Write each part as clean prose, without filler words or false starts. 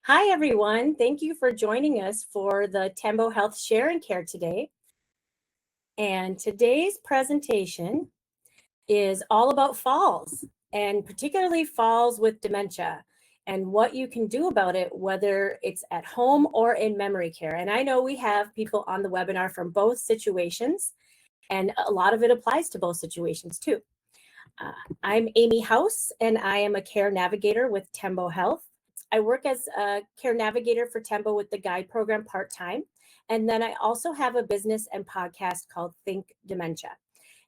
Hi, everyone. Thank you for joining us for the Tembo Health Share and Care today. And today's presentation is all about falls, and particularly falls with dementia, and what you can do about it, whether it's at home or in memory care. And I know we have people on the webinar from both situations, and a lot of it applies to both situations too. Uh, I'm Amy House, and I am a care navigator with Tembo Health. I work as a care navigator for Tembo with the guide program part-time. And then I also have a business and podcast called Think Dementia.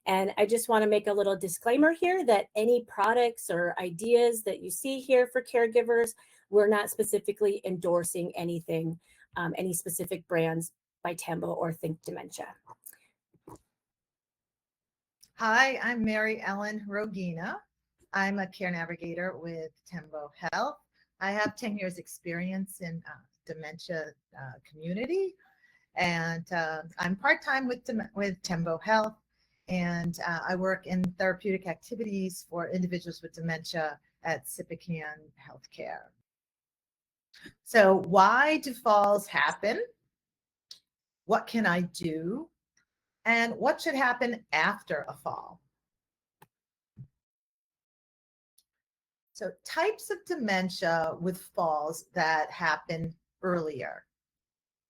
And I just want to make a little disclaimer here that any products or ideas that you see here for caregivers, we're not specifically endorsing anything, any specific brands by Tembo or Think Dementia. Hi, I'm Mary Ellen Rogina. I'm a care navigator with Tembo Health. I have 10 years experience in dementia community, and I'm part-time with Tembo Health, and I work in therapeutic activities for individuals with dementia at Sipican Healthcare. So why do falls happen? What can I do? And what should happen after a fall? So types of dementia with falls that happen earlier: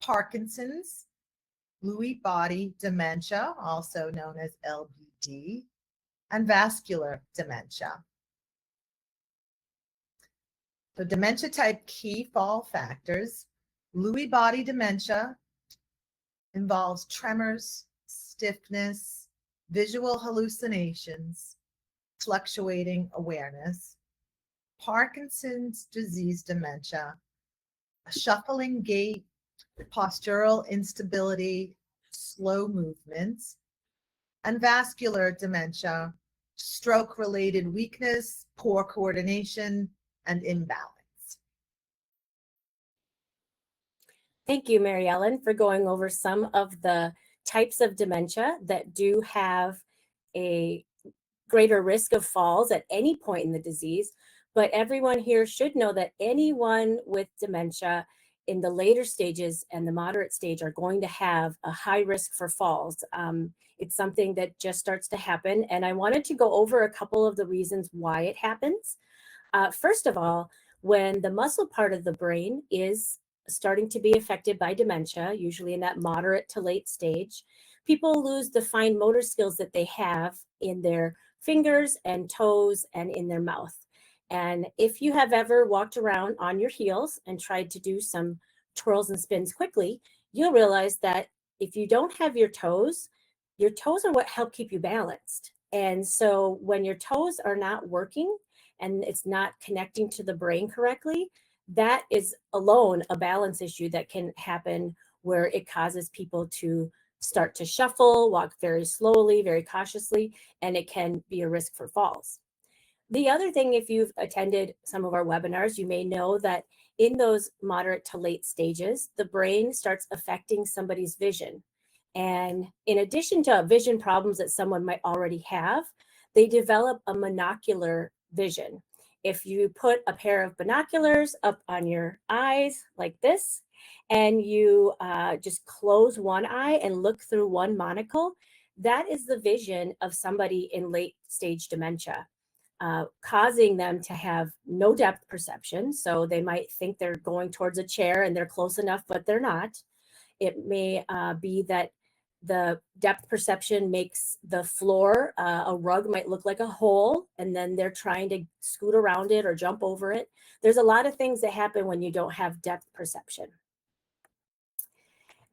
Parkinson's, Lewy body dementia, also known as LBD, and vascular dementia. So dementia type key fall factors: Lewy body dementia involves tremors, stiffness, visual hallucinations, fluctuating awareness. Parkinson's disease dementia, a shuffling gait, postural instability, slow movements. And vascular dementia, stroke-related weakness, poor coordination, and imbalance. Thank you, Mary Ellen, for going over some of the types of dementia that do have a greater risk of falls at any point in the disease. But everyone here should know that anyone with dementia in the later stages and the moderate stage are going to have a high risk for falls. It's something that just starts to happen. And I wanted to go over a couple of the reasons why it happens. First of all, when the muscle part of the brain is starting to be affected by dementia, usually in that moderate to late stage, people lose the fine motor skills that they have in their fingers and toes and in their mouth. And if you have ever walked around on your heels and tried to do some twirls and spins quickly, you'll realize that if you don't have your toes are what help keep you balanced. And so when your toes are not working and it's not connecting to the brain correctly, that is alone a balance issue that can happen where it causes people to start to shuffle, walk very slowly, very cautiously, and it can be a risk for falls. The other thing, if you've attended some of our webinars, you may know that in those moderate to late stages, the brain starts affecting somebody's vision. And in addition to vision problems that someone might already have, they develop a monocular vision. If you put a pair of binoculars up on your eyes like this, and you just close one eye and look through one monocle, that is the vision of somebody in late stage dementia, causing them to have no depth perception. So they might think they're going towards a chair and they're close enough, but they're not. It may be that the depth perception makes the floor, a rug might look like a hole, and then they're trying to scoot around it or jump over it. There's a lot of things that happen when you don't have depth perception.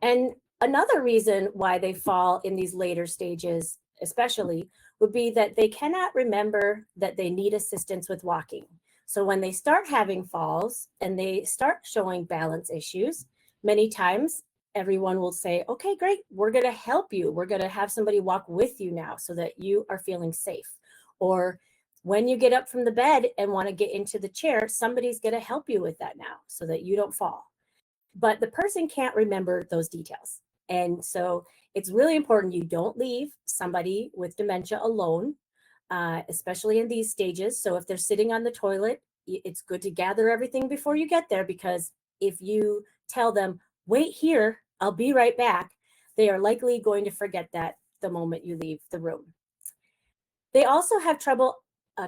And another reason why they fall in these later stages, especially, would be that they cannot remember that they need assistance with walking. So when they start having falls and they start showing balance issues, many times everyone will say, okay, great, we're going to help you. We're going to have somebody walk with you now so that you are feeling safe. Or when you get up from the bed and want to get into the chair, somebody's going to help you with that now so that you don't fall. But the person can't remember those details. And so it's really important you don't leave somebody with dementia alone, especially in these stages. So if they're sitting on the toilet, it's good to gather everything before you get there, because if you tell them, wait here, I'll be right back, they are likely going to forget that the moment you leave the room. They also have trouble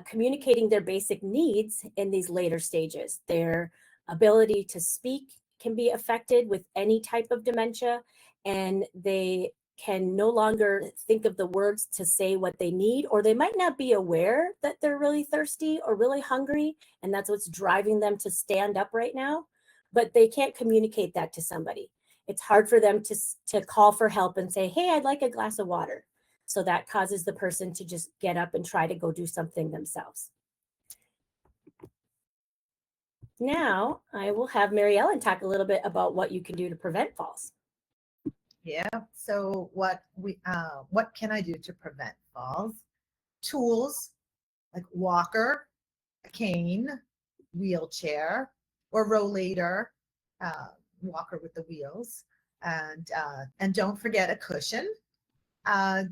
communicating their basic needs in these later stages. Their ability to speak can be affected with any type of dementia, and they can no longer think of the words to say what they need, or they might not be aware that they're really thirsty or really hungry, and that's what's driving them to stand up right now, but they can't communicate that to somebody. It's hard for them to call for help and say, hey, I'd like a glass of water. So that causes the person to just get up and try to go do something themselves. Now I will have Mary Ellen talk a little bit about what you can do to prevent falls. Yeah. So what can I do to prevent falls? Tools like walker, a cane, wheelchair, or rollator, walker with the wheels, and don't forget a cushion.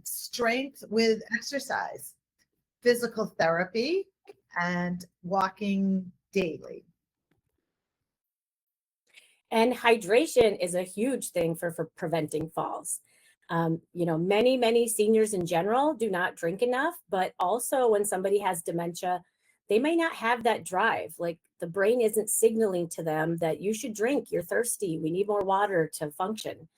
Strength with exercise, physical therapy, and walking daily. And hydration is a huge thing for preventing falls. Many seniors in general do not drink enough, but also when somebody has dementia, they may not have that drive. Like the brain isn't signaling to them that you should drink, you're thirsty, we need more water to function.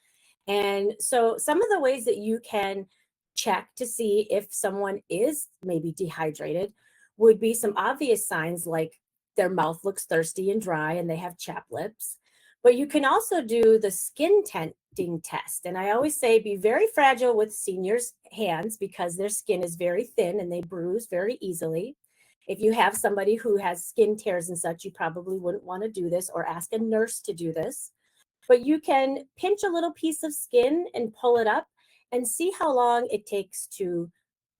And so some of the ways that you can check to see if someone is maybe dehydrated would be some obvious signs like their mouth looks thirsty and dry and they have chapped lips. But you can also do the skin tenting test. And I always say be very fragile with seniors' hands because their skin is very thin and they bruise very easily. If you have somebody who has skin tears and such, you probably wouldn't want to do this or ask a nurse to do this. But you can pinch a little piece of skin and pull it up and see how long it takes to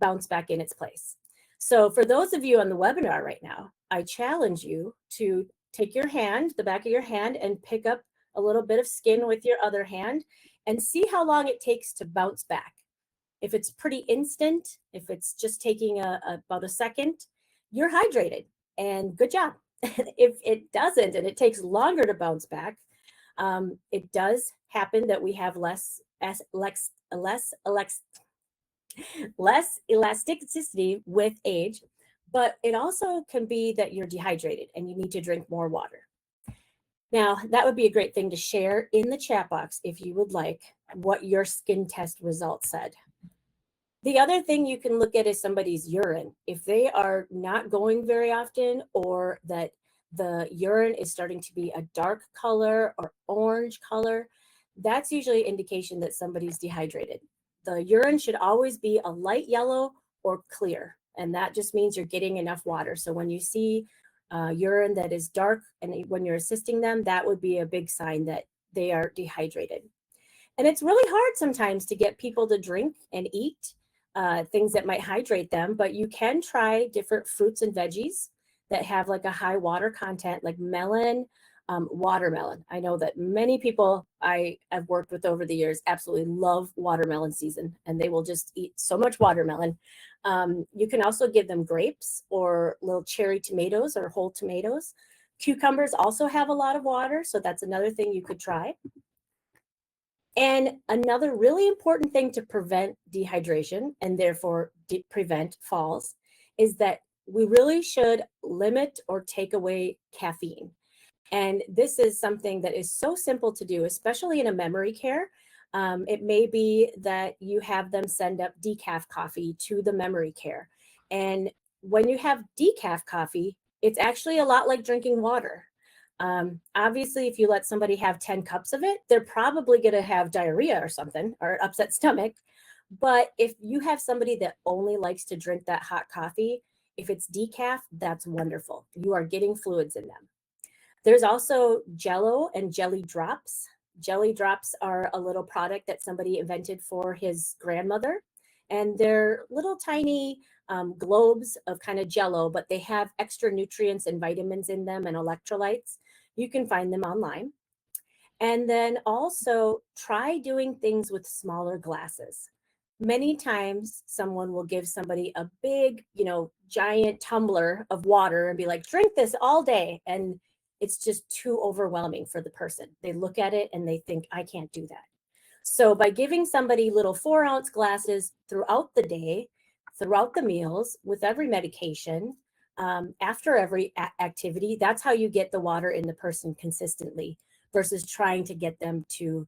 bounce back in its place. So for those of you on the webinar right now, I challenge you to take your hand, the back of your hand, and pick up a little bit of skin with your other hand and see how long it takes to bounce back. If it's pretty instant, if it's just taking about a second, you're hydrated and good job. If it doesn't and it takes longer to bounce back, it does happen that we have less elasticity with age, but it also can be that you're dehydrated and you need to drink more water. Now, that would be a great thing to share in the chat box if you would like what your skin test results said. The other thing you can look at is somebody's urine. If they are not going very often or that the urine is starting to be a dark color or orange color, that's usually an indication that somebody's dehydrated. The urine should always be a light yellow or clear, and that just means you're getting enough water. So when you see urine that is dark and when you're assisting them, that would be a big sign that they are dehydrated. And it's really hard sometimes to get people to drink and eat things that might hydrate them, but you can try different fruits and veggies that have like a high water content, like melon, watermelon. I know that many people I have worked with over the years absolutely love watermelon season, and they will just eat so much watermelon. You can also give them grapes or little cherry tomatoes or whole tomatoes. Cucumbers also have a lot of water, so that's another thing you could try. And another really important thing to prevent dehydration and therefore prevent falls is that we really should limit or take away caffeine. And this is something that is so simple to do, especially in a memory care. It may be that you have them send up decaf coffee to the memory care. And when you have decaf coffee, it's actually a lot like drinking water. Obviously, if you let somebody have 10 cups of it, they're probably going to have diarrhea or something or upset stomach. But if you have somebody that only likes to drink that hot coffee, if it's decaf, that's wonderful. You are getting fluids in them. There's also Jello and jelly drops. Jelly drops are a little product that somebody invented for his grandmother. And they're little tiny globes of kind of Jello, but they have extra nutrients and vitamins in them and electrolytes. You can find them online. And then also try doing things with smaller glasses. Many times someone will give somebody a big, giant tumbler of water and be like, drink this all day. And it's just too overwhelming for the person. They look at it and they think, I can't do that. So by giving somebody little 4-ounce glasses throughout the day, throughout the meals, with every medication, after every activity, that's how you get the water in the person consistently versus trying to get them to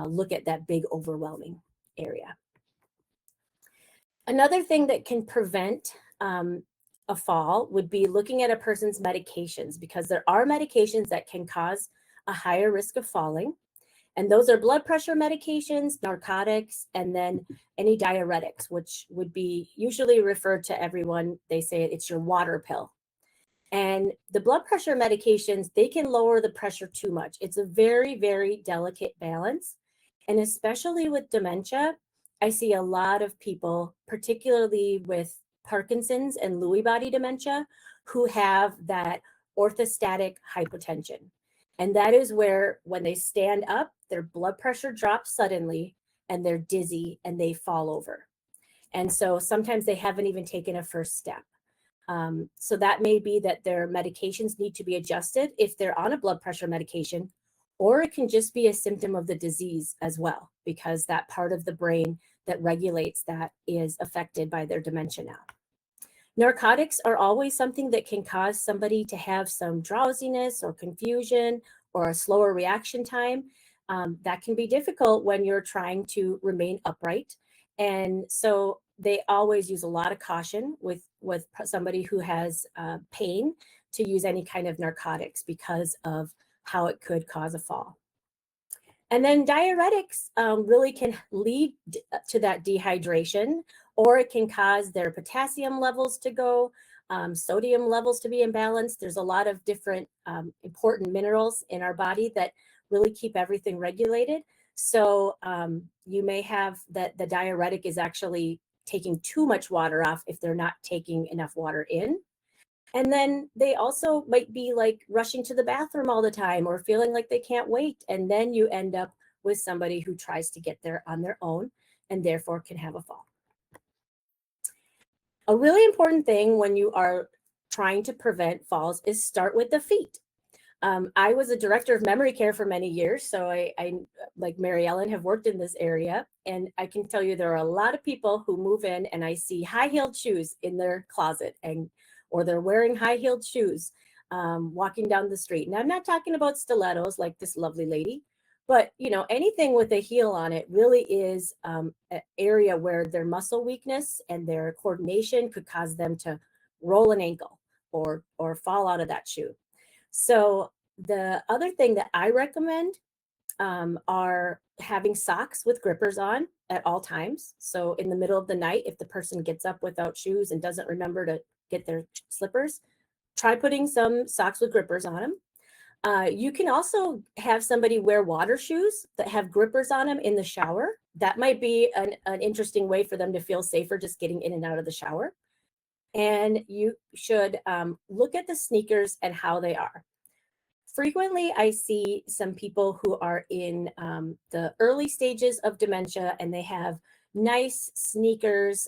look at that big overwhelming area. Another thing that can prevent a fall would be looking at a person's medications, because there are medications that can cause a higher risk of falling. And those are blood pressure medications, narcotics, and then any diuretics, which would be usually referred to everyone. They say it's your water pill. And the blood pressure medications, they can lower the pressure too much. It's a very, very delicate balance. And especially with dementia, I see a lot of people, particularly with Parkinson's and Lewy body dementia, who have that orthostatic hypotension. And that is where when they stand up, their blood pressure drops suddenly and they're dizzy and they fall over. And so sometimes they haven't even taken a first step. So that may be that their medications need to be adjusted if they're on a blood pressure medication, or it can just be a symptom of the disease as well, because that part of the brain that regulates that is affected by their dementia now. Narcotics are always something that can cause somebody to have some drowsiness or confusion or a slower reaction time. That can be difficult when you're trying to remain upright. And so they always use a lot of caution with somebody who has pain to use any kind of narcotics because of how it could cause a fall. And then diuretics really can lead to that dehydration, or it can cause their potassium levels to go, sodium levels to be imbalanced. There's a lot of different important minerals in our body that really keep everything regulated. So you may have that the diuretic is actually taking too much water off if they're not taking enough water in. And then they also might be like rushing to the bathroom all the time or feeling like they can't wait. And then you end up with somebody who tries to get there on their own and therefore can have a fall. A really important thing when you are trying to prevent falls is start with the feet. I was a director of memory care for many years, so I, like Mary Ellen, have worked in this area, and I can tell you there are a lot of people who move in and I see high-heeled shoes in their closet, or they're wearing high-heeled shoes walking down the street. And I'm not talking about stilettos like this lovely lady, but anything with a heel on it really is an area where their muscle weakness and their coordination could cause them to roll an ankle or fall out of that shoe. So the other thing that I recommend are having socks with grippers on at all times. So in the middle of the night, if the person gets up without shoes and doesn't remember to get their slippers, try putting some socks with grippers on them. You can also have somebody wear water shoes that have grippers on them in the shower. That might be an interesting way for them to feel safer just getting in and out of the shower. And you should look at the sneakers and how they are. Frequently, I see some people who are in the early stages of dementia, and they have nice sneakers,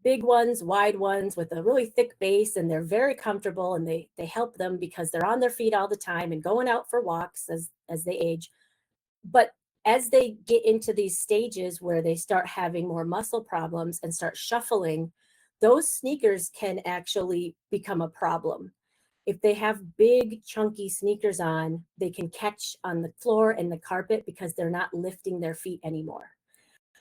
big ones, wide ones with a really thick base, and they're very comfortable, and they help them because they're on their feet all the time and going out for walks as they age. But as they get into these stages where they start having more muscle problems and start shuffling, those sneakers can actually become a problem. If they have big, chunky sneakers on, they can catch on the floor and the carpet because they're not lifting their feet anymore.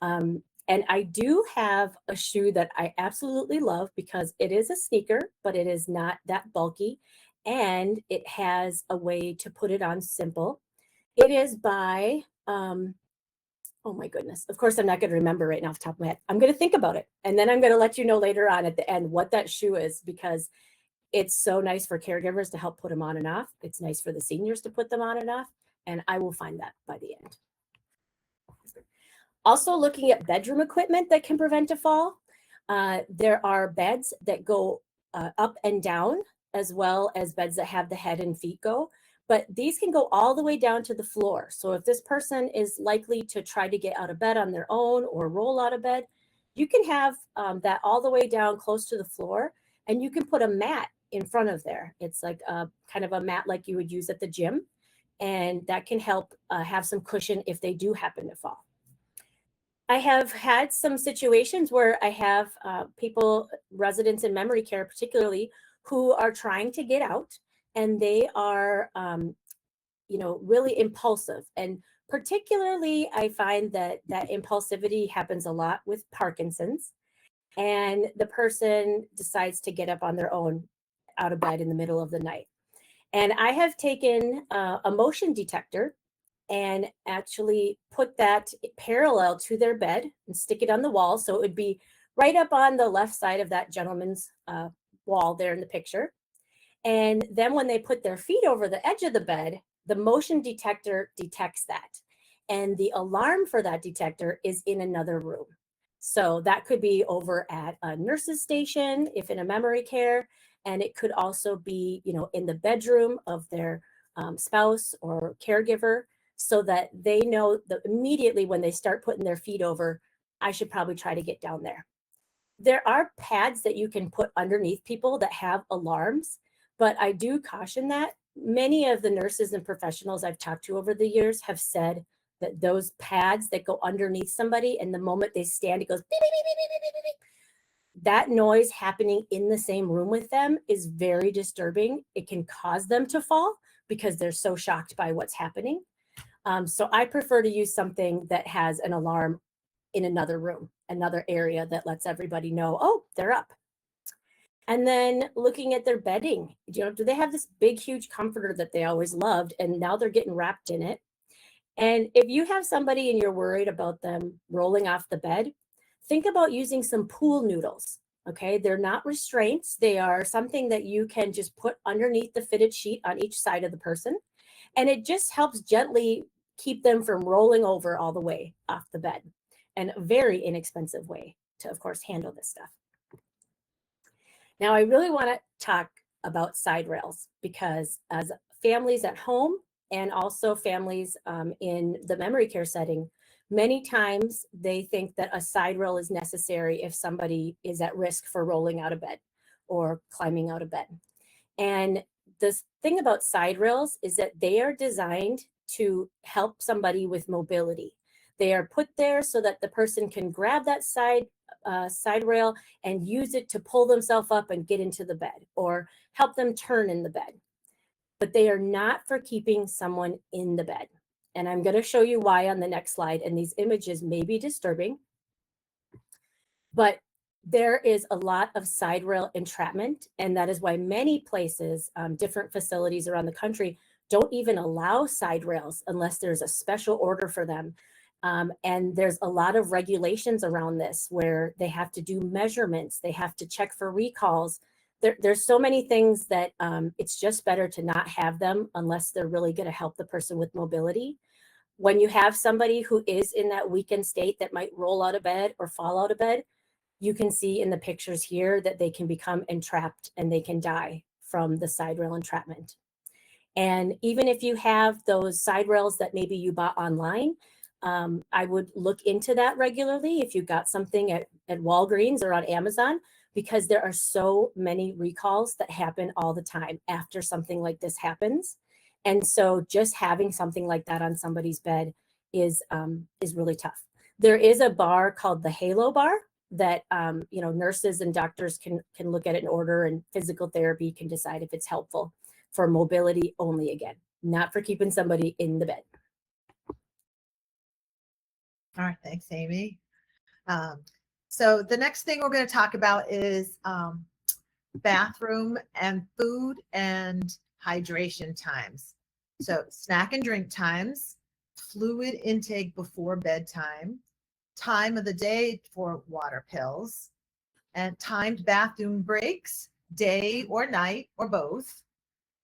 And I do have a shoe that I absolutely love because it is a sneaker, but it is not that bulky. And it has a way to put it on simple. It is by, oh my goodness. Of course, I'm not going to remember right now off the top of my head. I'm going to think about it. And then I'm going to let you know later on at the end what that shoe is, because it's so nice for caregivers to help put them on and off. It's nice for the seniors to put them on and off. And I will find that by the end. Also looking at bedroom equipment that can prevent a fall. There are beds that go up and down, as well as beds that have the head and feet go. But these can go all the way down to the floor. So if this person is likely to try to get out of bed on their own or roll out of bed, you can have that all the way down close to the floor. And you can put a mat in front of there. It's like a kind of a mat like you would use at the gym, and that can help have some cushion if they do happen to fall. I have had some situations where I have people, residents in memory care particularly, who are trying to get out, and they are, really impulsive. And particularly, I find that that impulsivity happens a lot with Parkinson's, and the person decides to get up on their own out of bed in the middle of the night. And I have taken a motion detector and actually put that parallel to their bed and stick it on the wall. So it would be right up on the left side of that gentleman's wall there in the picture. And then when they put their feet over the edge of the bed, the motion detector detects that. And the alarm for that detector is in another room. So that could be over at a nurse's station, if in a memory care, and it could also be, in the bedroom of their spouse or caregiver, so that they know that immediately when they start putting their feet over, I should probably try to get down there. There are pads that you can put underneath people that have alarms, but I do caution that many of the nurses and professionals I've talked to over the years have said that those pads that go underneath somebody, and the moment they stand, it goes beep, beep, beep, beep, beep, beep, beep, beep. That noise happening in the same room with them is very disturbing. It can cause them to fall because they're so shocked by what's happening. So I prefer to use something that has an alarm in another room, another area that lets everybody know, oh, they're up. And then looking at their bedding, do they have this big, huge comforter that they always loved, and now they're getting wrapped in it? And if you have somebody and you're worried about them rolling off the bed, think about using some pool noodles. Okay, they're not restraints. They are something that you can just put underneath the fitted sheet on each side of the person. And it just helps gently keep them from rolling over all the way off the bed. And a very inexpensive way to, of course, handle this stuff. Now, I really want to talk about side rails, because as families at home and also families in the memory care setting, many times they think that a side rail is necessary if somebody is at risk for rolling out of bed or climbing out of bed. And the thing about side rails is that they are designed to help somebody with mobility. They are put there so that the person can grab that side rail and use it to pull themselves up and get into the bed, or help them turn in the bed. But they are not for keeping someone in the bed. And I'm going to show you why on the next slide. And these images may be disturbing, but there is a lot of side rail entrapment. And that is why many places, different facilities around the country, don't even allow side rails unless there's a special order for them. And there's a lot of regulations around this where they have to do measurements, they have to check for recalls. There's so many things that it's just better to not have them unless they're really going to help the person with mobility. When you have somebody who is in that weakened state that might roll out of bed or fall out of bed, you can see in the pictures here that they can become entrapped and they can die from the side rail entrapment. And even if you have those side rails that maybe you bought online, I would look into that regularly if you got something at Walgreens or on Amazon, because there are so many recalls that happen all the time after something like this happens. And so just having something like that on somebody's bed is really tough. There is a bar called the Halo bar that nurses and doctors can look at it and order, and physical therapy can decide if it's helpful for mobility only, again, not for keeping somebody in the bed. All right, thanks, Amy. So the next thing we're going to talk about is bathroom and food and hydration times. So snack and drink times, fluid intake before bedtime, time of the day for water pills, and timed bathroom breaks, day or night or both,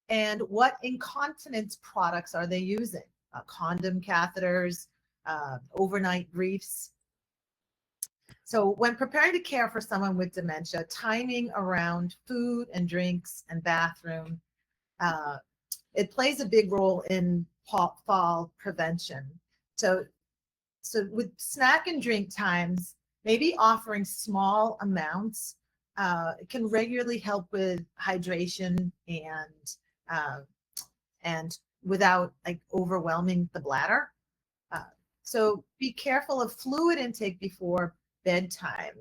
and what incontinence products are they using? Condom catheters, overnight briefs. So when preparing to care for someone with dementia, timing around food and drinks and bathroom, it plays a big role in fall prevention. So with snack and drink times, maybe offering small amounts It can regularly help with hydration uh, and without like overwhelming the bladder. Uh, so be careful of fluid intake before bedtime.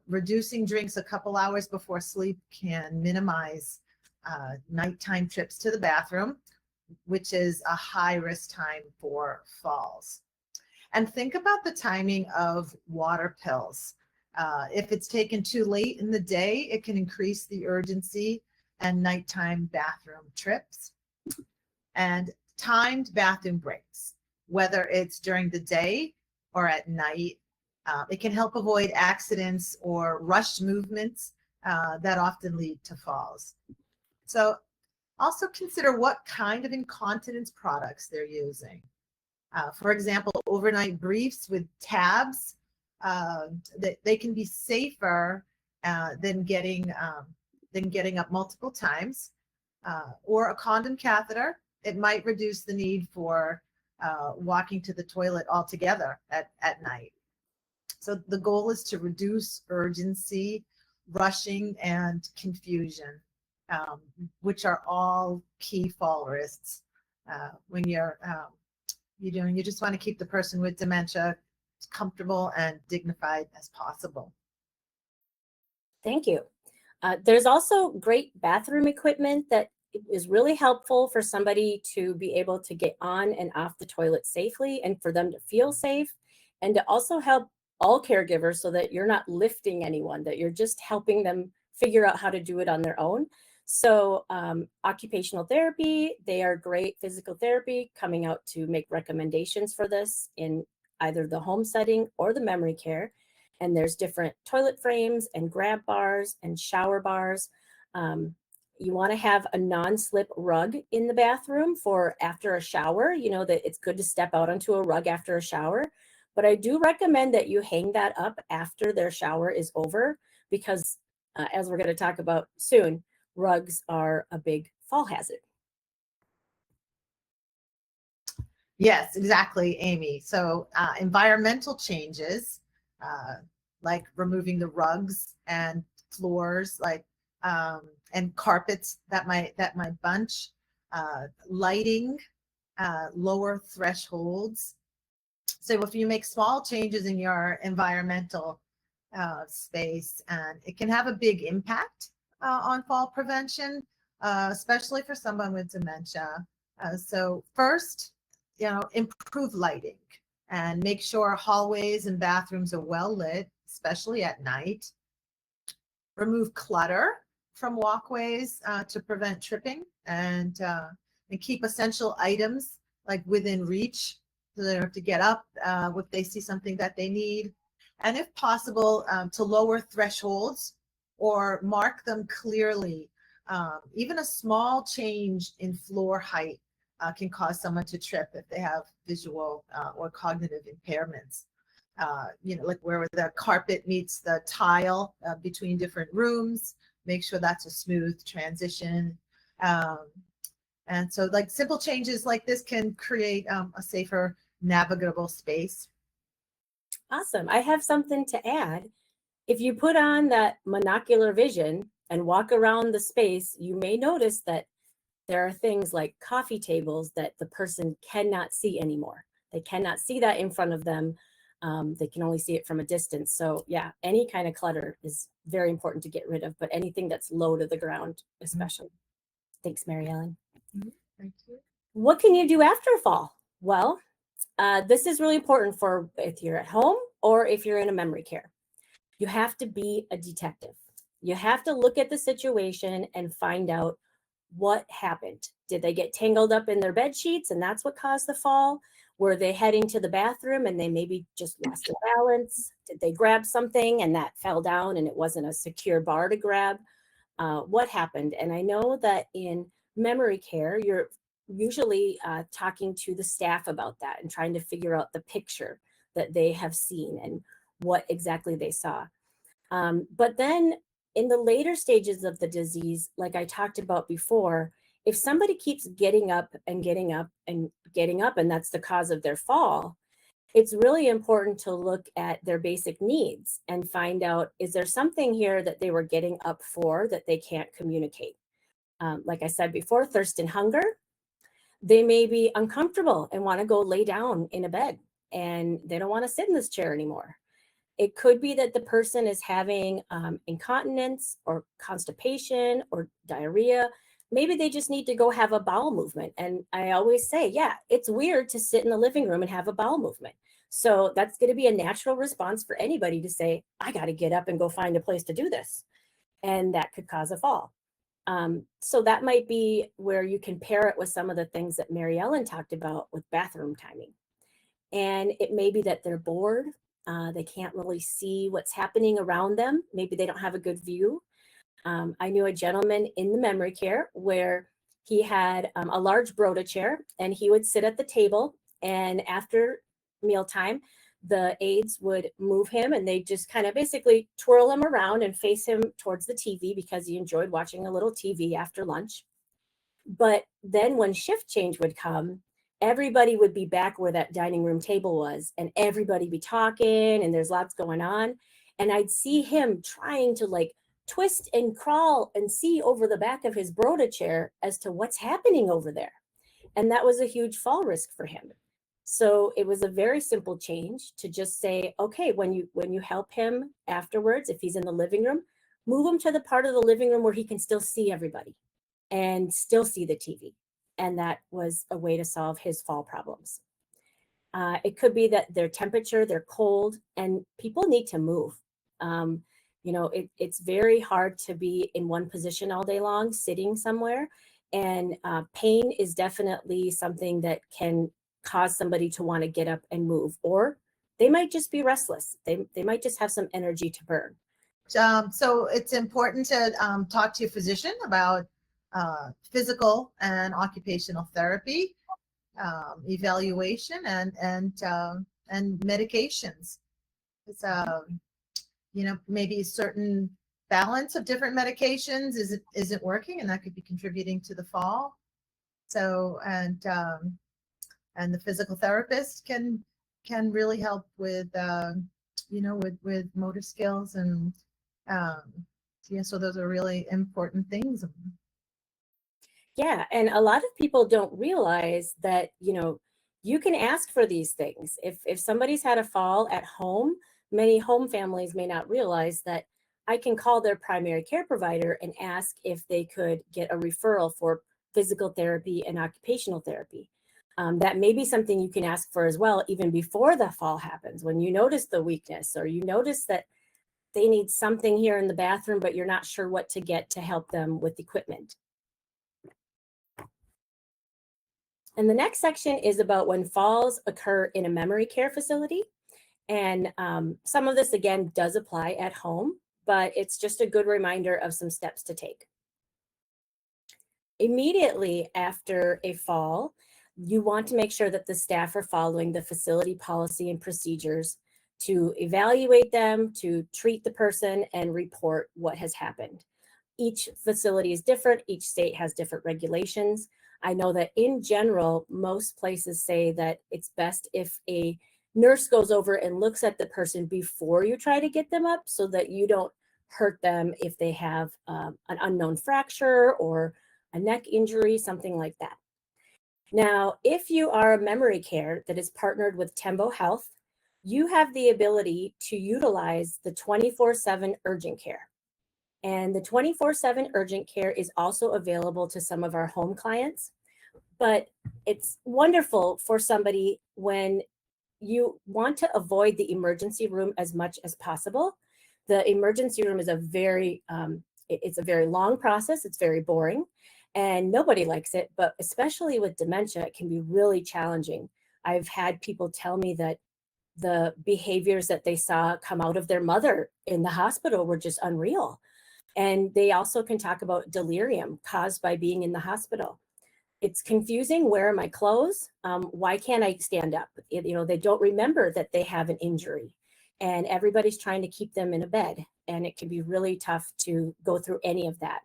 Reducing drinks a couple hours before sleep can minimize nighttime trips to the bathroom, which is a high risk time for falls. And think about the timing of water pills. If it's taken too late in the day, it can increase the urgency and nighttime bathroom trips. And timed bathroom breaks, whether it's during the day or at night, it can help avoid accidents or rushed movements that often lead to falls. So also consider what kind of incontinence products they're using. For example, overnight briefs with tabs, that they can be safer than getting up multiple times, or a condom catheter. It might reduce the need for walking to the toilet altogether at night. So the goal is to reduce urgency, rushing, and confusion, um, which are all key fall risks when you just want to keep the person with dementia as comfortable and dignified as possible. Thank you. There's also great bathroom equipment that is really helpful for somebody to be able to get on and off the toilet safely and for them to feel safe, and to also help all caregivers so that you're not lifting anyone, that you're just helping them figure out how to do it on their own. So occupational therapy, they are great physical therapy coming out to make recommendations for this in either the home setting or the memory care. And there's different toilet frames and grab bars and shower bars. You want to have a non-slip rug in the bathroom for after a shower. You know that it's good to step out onto a rug after a shower, but I do recommend that you hang that up after their shower is over, because as we're going to talk about soon, rugs are a big fall hazard. Yes, exactly, Amy. So environmental changes, uh, like removing the rugs and floors, and carpets that might bunch, lighting, lower thresholds. So if you make small changes in your environmental space, and it can have a big impact on fall prevention, especially for someone with dementia. So first, improve lighting and make sure hallways and bathrooms are well lit, especially at night. Remove clutter from walkways to prevent tripping, and keep essential items like within reach, so they don't have to get up if they see something that they need. And if possible, to lower thresholds or mark them clearly. Even a small change in floor height can cause someone to trip if they have visual or cognitive impairments. Like where the carpet meets the tile between different rooms, make sure that's a smooth transition. And so like simple changes like this can create a safer, navigable space. Awesome. I have something to add. If you put on that monocular vision and walk around the space, you may notice that there are things like coffee tables that the person cannot see anymore. They cannot see that in front of them. They can only see it from a distance. So yeah, any kind of clutter is very important to get rid of, but anything that's low to the ground, especially. Thanks, Mary Ellen. Thank you. What can you do after a fall? Well, this is really important for if you're at home or if you're in a memory care. You have to be a detective. You have to look at the situation and find out what happened. Did they get tangled up in their bed sheets and that's what caused the fall? Were they heading to the bathroom and they maybe just lost their balance? Did they grab something and that fell down and it wasn't a secure bar to grab? What happened? And I know that in memory care, you're usually talking to the staff about that and trying to figure out the picture that they have seen and what exactly they saw. But then in the later stages of the disease, like I talked about before, if somebody keeps getting up and getting up and getting up, and that's the cause of their fall, it's really important to look at their basic needs and find out, is there something here that they were getting up for that they can't communicate? Like I said before, thirst and hunger. They may be uncomfortable and want to go lay down in a bed and they don't want to sit in this chair anymore. It could be that the person is having incontinence or constipation or diarrhea. Maybe they just need to go have a bowel movement. And I always say, yeah, it's weird to sit in the living room and have a bowel movement. So that's going to be a natural response for anybody to say, I got to get up and go find a place to do this. And that could cause a fall. So that might be where you can pair it with some of the things that Mary Ellen talked about with bathroom timing. And it may be that they're bored. They can't really see what's happening around them. Maybe they don't have a good view. I knew a gentleman in the memory care where he had a large Broda chair and he would sit at the table, and after mealtime, the aides would move him and they just kind of basically twirl him around and face him towards the TV because he enjoyed watching a little TV after lunch. But then when shift change would come, everybody would be back where that dining room table was, and everybody be talking, and there's lots going on. And I'd see him trying to like twist and crawl and see over the back of his Broda chair as to what's happening over there. And that was a huge fall risk for him. So it was a very simple change to just say, okay, when you help him afterwards, if he's in the living room, move him to the part of the living room where he can still see everybody and still see the TV. And that was a way to solve his fall problems. It could be that their temperature, they're cold, and people need to move. It's very hard to be in one position all day long, sitting somewhere. And pain is definitely something that can cause somebody to want to get up and move, or they might just be restless. They might just have some energy to burn. So it's important to talk to your physician about physical and occupational therapy, evaluation, and medications. It's maybe a certain balance of different medications isn't working, and that could be contributing to the fall. So and the physical therapist can really help with with motor skills and so those are really important things. Yeah, and a lot of people don't realize that, you can ask for these things. If somebody's had a fall at home, many home families may not realize that I can call their primary care provider and ask if they could get a referral for physical therapy and occupational therapy. That may be something you can ask for as well, even before the fall happens, when you notice the weakness or you notice that they need something here in the bathroom, but you're not sure what to get to help them with equipment. And the next section is about when falls occur in a memory care facility. And some of this, again, does apply at home, but it's just a good reminder of some steps to take. Immediately after a fall, you want to make sure that the staff are following the facility policy and procedures to evaluate them, to treat the person, and report what has happened. Each facility is different. Each state has different regulations. I know that in general, most places say that it's best if a nurse goes over and looks at the person before you try to get them up so that you don't hurt them if they have an unknown fracture or a neck injury, something like that. Now, if you are a memory care that is partnered with Tembo Health, you have the ability to utilize the 24/7 urgent care. And the 24/7 urgent care is also available to some of our home clients. But it's wonderful for somebody when you want to avoid the emergency room as much as possible. The emergency room is it's a very long process. It's very boring and nobody likes it, but especially with dementia, it can be really challenging. I've had people tell me that the behaviors that they saw come out of their mother in the hospital were just unreal. And they also can talk about delirium caused by being in the hospital. It's confusing. Where are my clothes? Why can't I stand up? They don't remember that they have an injury, and everybody's trying to keep them in a bed. And it can be really tough to go through any of that.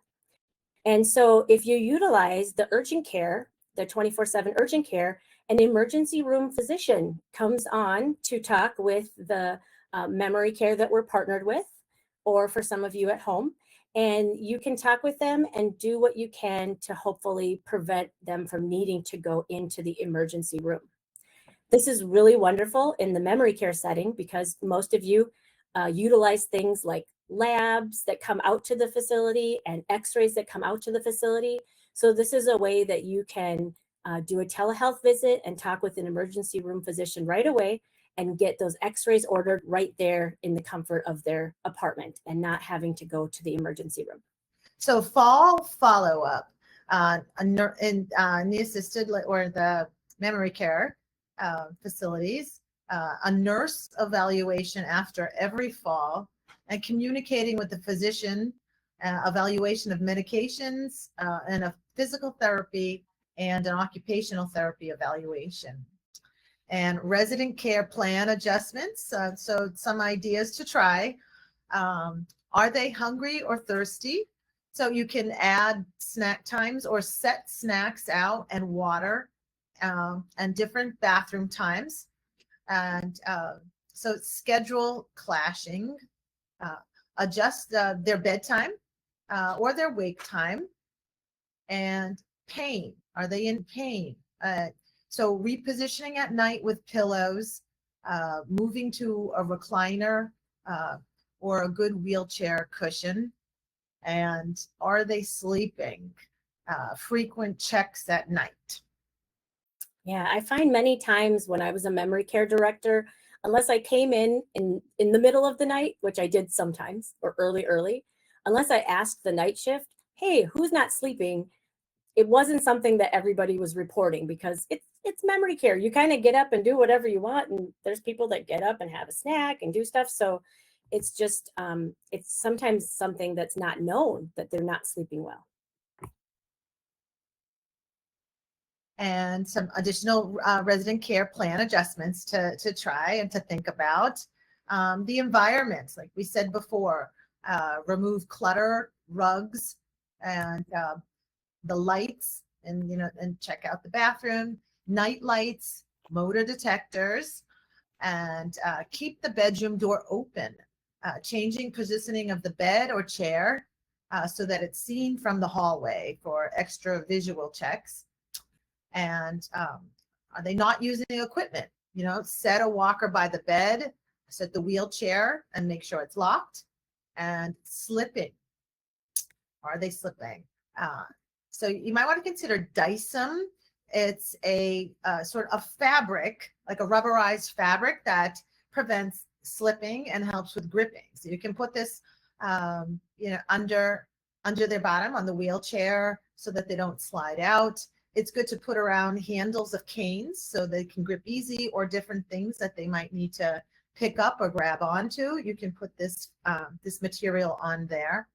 And so if you utilize the urgent care, the 24/7 urgent care, An emergency room physician comes on to talk with the memory care that we're partnered with, or for some of you at home, and you can talk with them and do what you can to hopefully prevent them from needing to go into the emergency room. This is really wonderful in the memory care setting because most of you utilize things like labs that come out to the facility and x-rays that come out to the facility. So this is a way that you can do a telehealth visit and talk with an emergency room physician right away and get those x-rays ordered right there in the comfort of their apartment and not having to go to the emergency room. So fall follow-up in the assisted or the memory care facilities, a nurse evaluation after every fall, and communicating with the physician, evaluation of medications, and a physical therapy and an occupational therapy evaluation. And resident care plan adjustments. So some ideas to try. Are they hungry or thirsty? So you can add snack times or set snacks out and water and different bathroom times. And so schedule clashing, adjust their bedtime or their wake time. And pain. Are they in pain? So repositioning at night with pillows, moving to a recliner or a good wheelchair cushion. And are they sleeping? Frequent checks at night. Yeah, I find many times when I was a memory care director, unless I came in the middle of the night, which I did sometimes, or early, unless I asked the night shift, hey, who's not sleeping? It wasn't something that everybody was reporting because it's memory care. You kind of get up and do whatever you want, and there's people that get up and have a snack and do stuff. So it's just it's sometimes something that's not known that they're not sleeping well. And some additional resident care plan adjustments to try and to think about. The environment, like we said before, remove clutter, rugs, and the lights, and and check out the bathroom, night lights, motor detectors, and keep the bedroom door open, changing positioning of the bed or chair so that it's seen from the hallway for extra visual checks. And are they not using equipment? Set a walker by the bed, set the wheelchair and make sure it's locked. And slipping. Are they slipping? So you might want to consider Dysum. It's a sort of fabric, like a rubberized fabric that prevents slipping and helps with gripping. So you can put this, under their bottom on the wheelchair so that they don't slide out. It's good to put around handles of canes so they can grip easy, or different things that they might need to pick up or grab onto. You can put this material on there.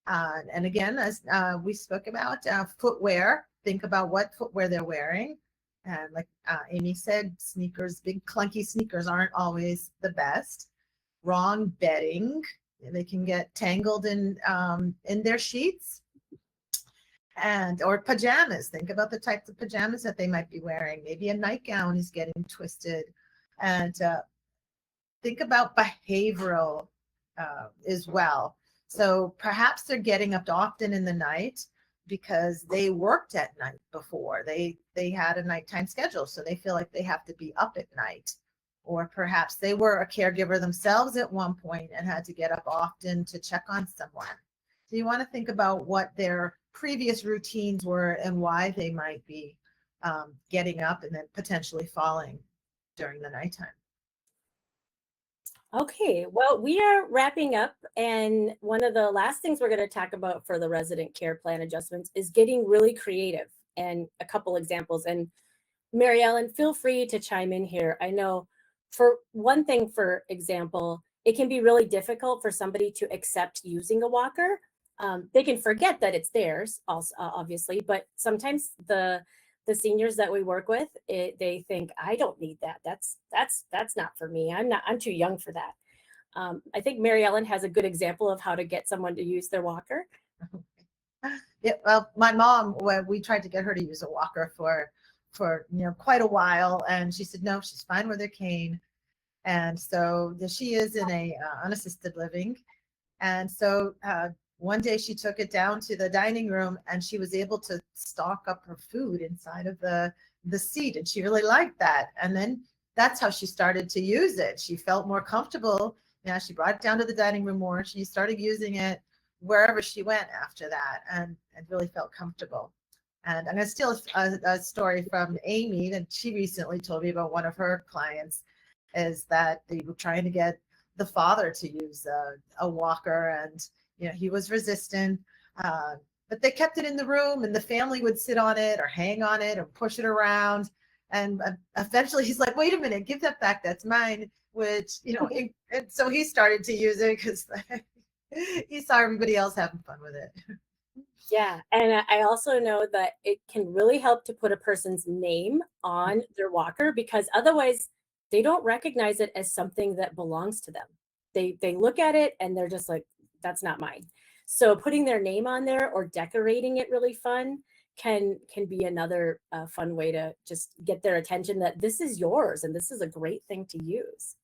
And again, as we spoke about, footwear, think about what footwear they're wearing. And like Amy said, sneakers, big clunky sneakers aren't always the best. Wrong bedding, they can get tangled in their sheets. Or pajamas, think about the types of pajamas that they might be wearing. Maybe a nightgown is getting twisted. And think about behavioral as well. So perhaps they're getting up often in the night because they worked at night before. They had a nighttime schedule, so they feel like they have to be up at night. Or perhaps they were a caregiver themselves at one point and had to get up often to check on someone. So you want to think about what their previous routines were and why they might be getting up and then potentially falling during the nighttime. Okay, well, we are wrapping up, and one of the last things we're going to talk about for the resident care plan adjustments is getting really creative, and a couple examples. And Mary Ellen, feel free to chime in here. I know for one thing, for example, it can be really difficult for somebody to accept using a walker. They can forget that it's theirs, also, obviously, but sometimes the seniors that we work with, they think, I don't need that. That's not for me. I'm too young for that. I think Mary Ellen has a good example of how to get someone to use their walker. Yeah, well, my mom, we tried to get her to use a walker for for quite a while, and she said no, she's fine with her cane. And so she is in a unassisted living. And so one day she took it down to the dining room, and she was able to stock up her food inside of the seat, and she really liked that. And then that's how she started to use it. She felt more comfortable. She brought it down to the dining room more. She started using it wherever she went after that, and really felt comfortable. And I'm going to steal a story from Amy that she recently told me about. One of her clients is that they were trying to get the father to use a walker, and he was resistant. Uh, but they kept it in the room, and the family would sit on it or hang on it or push it around. And eventually he's like, wait a minute, give that back, that's mine. Which and so he started to use it because he saw everybody else having fun with it. Yeah, and I also know that it can really help to put a person's name on their walker, because otherwise they don't recognize it as something that belongs to them. They look at it and they're just like, that's not mine. So putting their name on there or decorating it really fun can be another fun way to just get their attention that this is yours and this is a great thing to use.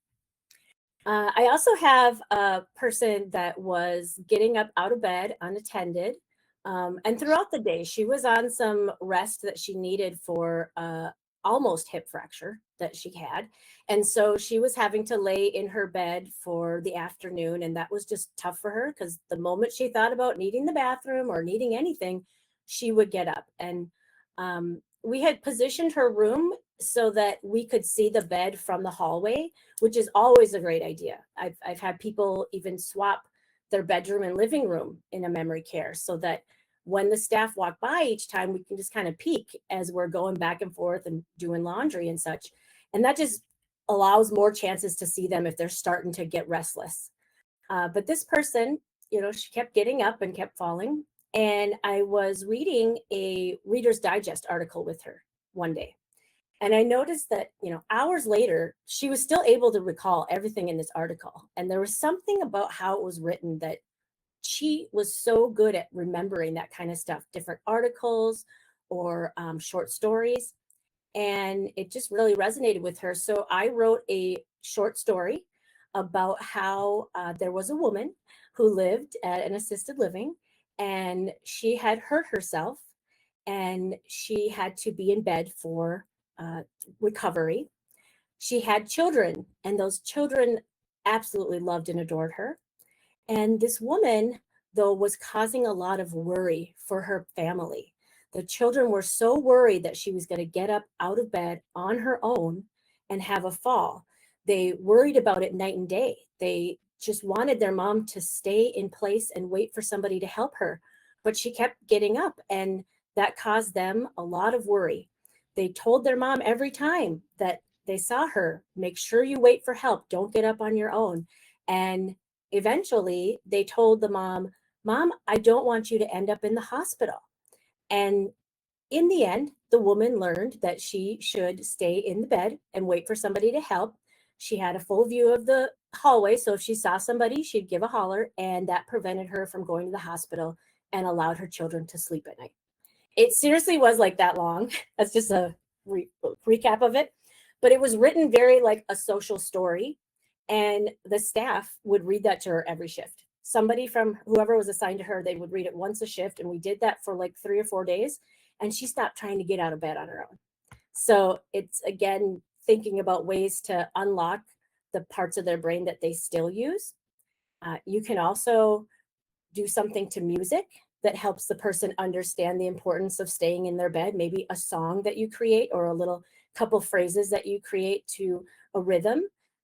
I also have a person that was getting up out of bed unattended. And throughout the day, she was on some rest that she needed for almost hip fracture that she had. And so she was having to lay in her bed for the afternoon. And that was just tough for her because the moment she thought about needing the bathroom or needing anything, she would get up. And we had positioned her room so that we could see the bed from the hallway, which is always a great idea. I've had people even swap their bedroom and living room in a memory care so that when the staff walk by each time, we can just kind of peek as we're going back and forth and doing laundry and such. And that just allows more chances to see them if they're starting to get restless. But this person, she kept getting up and kept falling. And I was reading a Reader's Digest article with her one day. And I noticed that, hours later, she was still able to recall everything in this article. And there was something about how it was written that she was so good at remembering that kind of stuff, different articles or short stories. And it just really resonated with her. So I wrote a short story about how there was a woman who lived at an assisted living, and she had hurt herself and she had to be in bed for uh, recovery. She had children, and those children absolutely loved and adored her. And this woman, though, was causing a lot of worry for her family. The children were so worried that she was going to get up out of bed on her own and have a fall. They worried about it night and day. They just wanted their mom to stay in place and wait for somebody to help her. But she kept getting up, and that caused them a lot of worry. They told their mom every time that they saw her, make sure you wait for help. Don't get up on your own. And eventually they told the mom, Mom, I don't want you to end up in the hospital. And in the end, the woman learned that she should stay in the bed and wait for somebody to help. She had a full view of the hallway, so if she saw somebody, she'd give a holler, and that prevented her from going to the hospital and allowed her children to sleep at night. It seriously was like that long. That's just a recap of it. But it was written very like a social story. And the staff would read that to her every shift. Somebody from whoever was assigned to her, they would read it once a shift. And we did that for like 3 or 4 days. And she stopped trying to get out of bed on her own. So it's, again, thinking about ways to unlock the parts of their brain that they still use. You can also do something to music that helps the person understand the importance of staying in their bed, maybe a song that you create or a little couple phrases that you create to a rhythm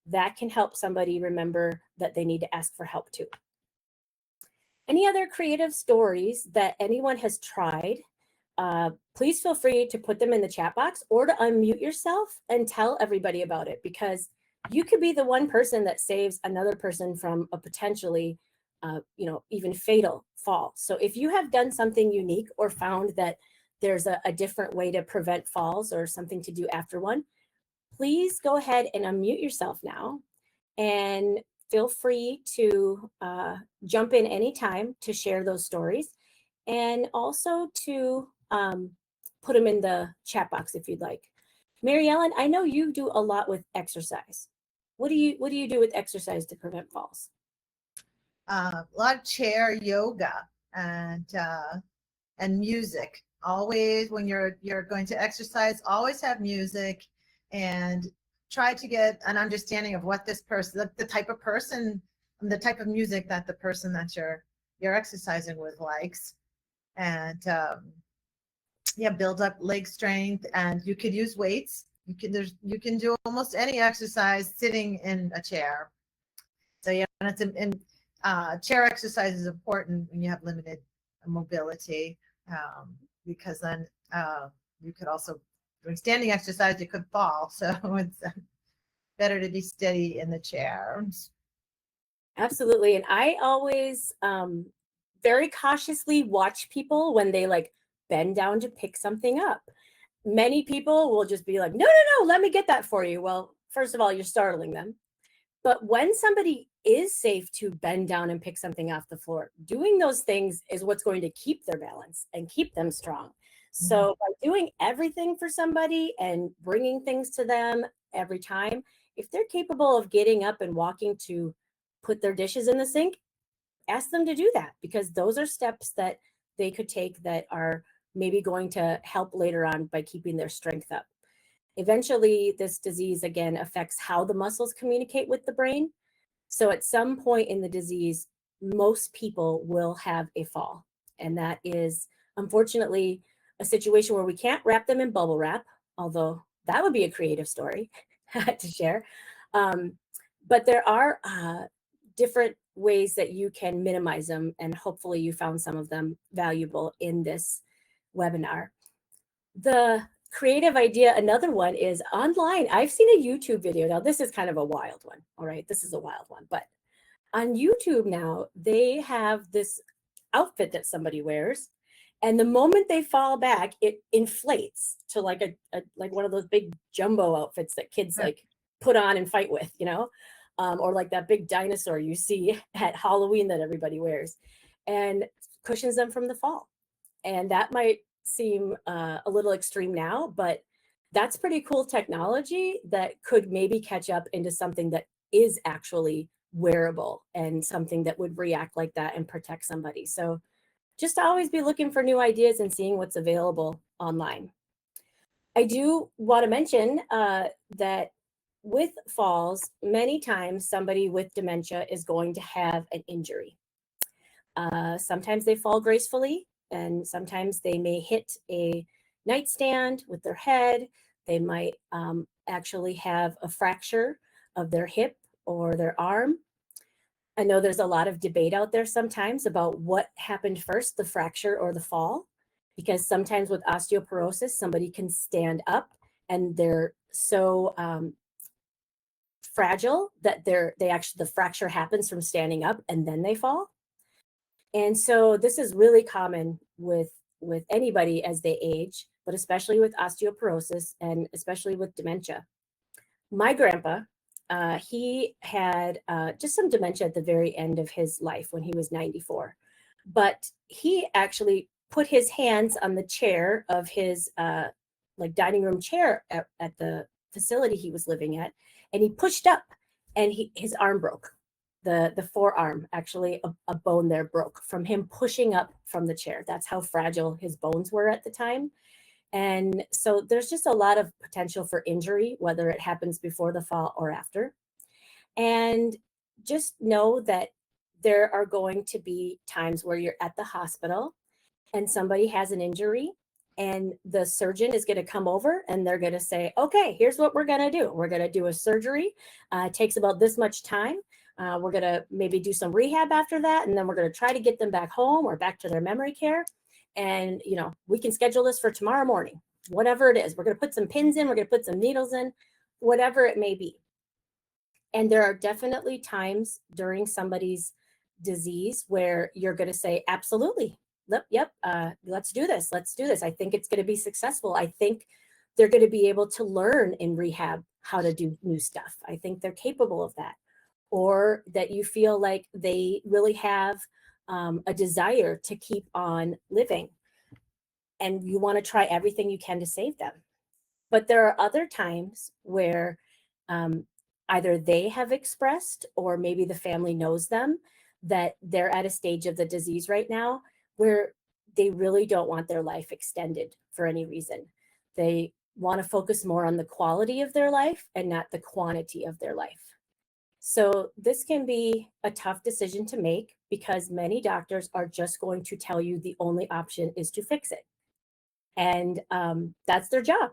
that can help somebody remember that they need to ask for help too. Any other creative stories that anyone has tried, please feel free to put them in the chat box or to unmute yourself and tell everybody about it, because you could be the one person that saves another person from a potentially even fatal fall. So if you have done something unique or found that there's a different way to prevent falls or something to do after one, please go ahead and unmute yourself now and feel free to jump in anytime to share those stories, and also to put them in the chat box if you'd like. Mary Ellen, I know you do a lot with exercise. What do you do with exercise to prevent falls? A lot of chair yoga and music. Always when you're going to exercise, always have music and try to get an understanding of what this person, the type of person, the type of music that the person that you're exercising with likes. And yeah, build up leg strength. And you could use weights. You can do almost any exercise sitting in a chair. So yeah, and chair exercise is important when you have limited mobility, because then you could also, during standing exercise, you could fall. So it's better to be steady in the chair. Absolutely. And I always very cautiously watch people when they like bend down to pick something up. Many people will just be like, no, no, no, let me get that for you. Well, first of all, you're startling them. But when somebody is safe to bend down and pick something off the floor, doing those things is what's going to keep their balance and keep them strong. So by doing everything for somebody and bringing things to them every time, if they're capable of getting up and walking to put their dishes in the sink, ask them to do that, because those are steps that they could take that are maybe going to help later on by keeping their strength up. Eventually, this disease again affects how the muscles communicate with the brain. So at some point in the disease, most people will have a fall. And that is unfortunately a situation where we can't wrap them in bubble wrap, although that would be a creative story to share. But there are different ways that you can minimize them. And hopefully you found some of them valuable in this webinar. The creative idea, another one is online. I've seen a YouTube video. Now, this is kind of a wild one. All right. This is a wild one. But on YouTube now, they have this outfit that somebody wears. And the moment they fall back, it inflates to like a like one of those big jumbo outfits that kids like put on and fight with, you know, or like that big dinosaur you see at Halloween that everybody wears, and cushions them from the fall. And that might seem a little extreme now, but that's pretty cool technology that could maybe catch up into something that is actually wearable and something that would react like that and protect somebody. So just always be looking for new ideas and seeing what's available online. I do want to mention that with falls, many times somebody with dementia is going to have an injury. Sometimes they fall gracefully, and sometimes they may hit a nightstand with their head. They might actually have a fracture of their hip or their arm. I know there's a lot of debate out there sometimes about what happened first, the fracture or the fall, because sometimes with osteoporosis, somebody can stand up and they're so fragile that the fracture happens from standing up and then they fall. And so this is really common with anybody as they age, but especially with osteoporosis and especially with dementia. My grandpa, he had just some dementia at the very end of his life when he was 94. But he actually put his hands on the chair of his like dining room chair at the facility he was living at, and he pushed up, and his arm broke. The forearm, actually, a bone there broke from him pushing up from the chair. That's how fragile his bones were at the time. And so there's just a lot of potential for injury, whether it happens before the fall or after. And just know that there are going to be times where you're at the hospital and somebody has an injury, and the surgeon is going to come over and they're going to say, okay, here's what we're going to do. We're going to do a surgery. It takes about this much time. We're going to maybe do some rehab after that. And then we're going to try to get them back home or back to their memory care. And, you know, we can schedule this for tomorrow morning, whatever it is. We're going to put some pins in, we're going to put some needles in, whatever it may be. And there are definitely times during somebody's disease where you're going to say, absolutely, yep, let's do this. Let's do this. I think it's going to be successful. I think they're going to be able to learn in rehab how to do new stuff. I think they're capable of that. Or that you feel like they really have a desire to keep on living. and you want to try everything you can to save them. But there are other times where either they have expressed, or maybe the family knows them, that they're at a stage of the disease right now where they really don't want their life extended for any reason. They want to focus more on the quality of their life and not the quantity of their life. So this can be a tough decision to make, because many doctors are just going to tell you the only option is to fix it. And that's their job.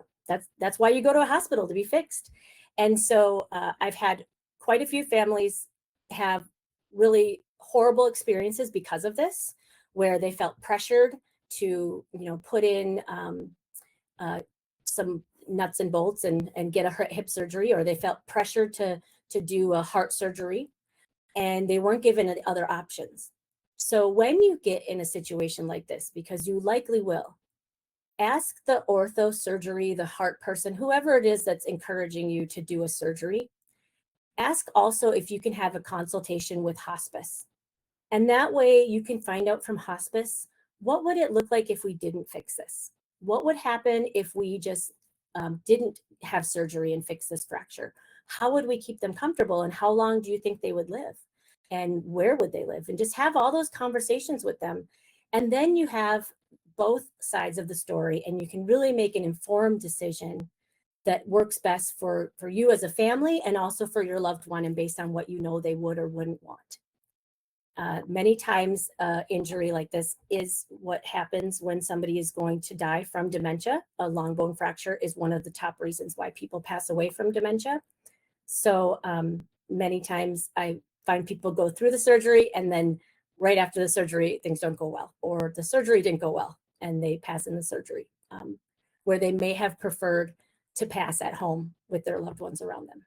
That's why you go to a hospital, to be fixed. And so I've had quite a few families have really horrible experiences because of this, where they felt pressured to, put in some nuts and bolts and get a hip surgery, or they felt pressured to do a heart surgery, and they weren't given other options. So when you get in a situation like this, because you likely will, ask the ortho surgery, the heart person, whoever it is that's encouraging you to do a surgery. Ask also if you can have a consultation with hospice. And that way you can find out from hospice, what would it look like if we didn't fix this? What would happen if we just didn't have surgery and fix this fracture? How would we keep them comfortable, and how long do you think they would live? And where would they live? And just have all those conversations with them. And then you have both sides of the story, and you can really make an informed decision that works best for you as a family, and also for your loved one, and based on what you know they would or wouldn't want. Many times injury like this is what happens when somebody is going to die from dementia. A long bone fracture is one of the top reasons why people pass away from dementia. So many times I find people go through the surgery, and then right after the surgery, things don't go well, or the surgery didn't go well and they pass in the surgery, where they may have preferred to pass at home with their loved ones around them.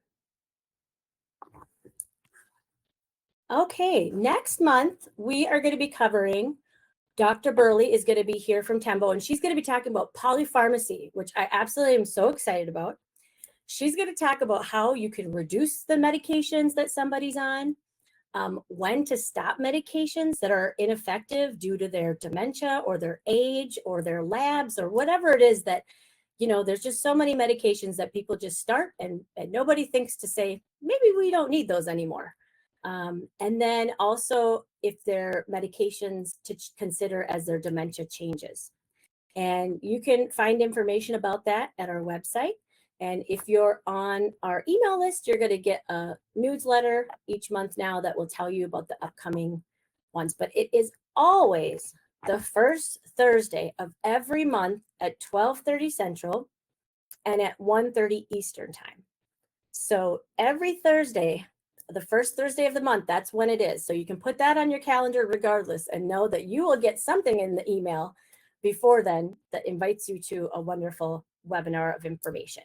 Okay, next month we are going to be covering, Dr. Burley is going to be here from Tembo, and she's going to be talking about polypharmacy, which I absolutely am so excited about. She's going to talk about how you can reduce the medications that somebody's on, when to stop medications that are ineffective due to their dementia or their age or their labs or whatever it is that, there's just so many medications that people just start, and nobody thinks to say, maybe we don't need those anymore. And then also if they're medications to consider as their dementia changes. And you can find information about that at our website. And if you're on our email list, you're going to get a newsletter each month now that will tell you about the upcoming ones. But it is always the first Thursday of every month at 12:30 Central and at 1:30 Eastern Time. So every Thursday, the first Thursday of the month, that's when it is. So you can put that on your calendar regardless, and know that you will get something in the email before then that invites you to a wonderful webinar of information.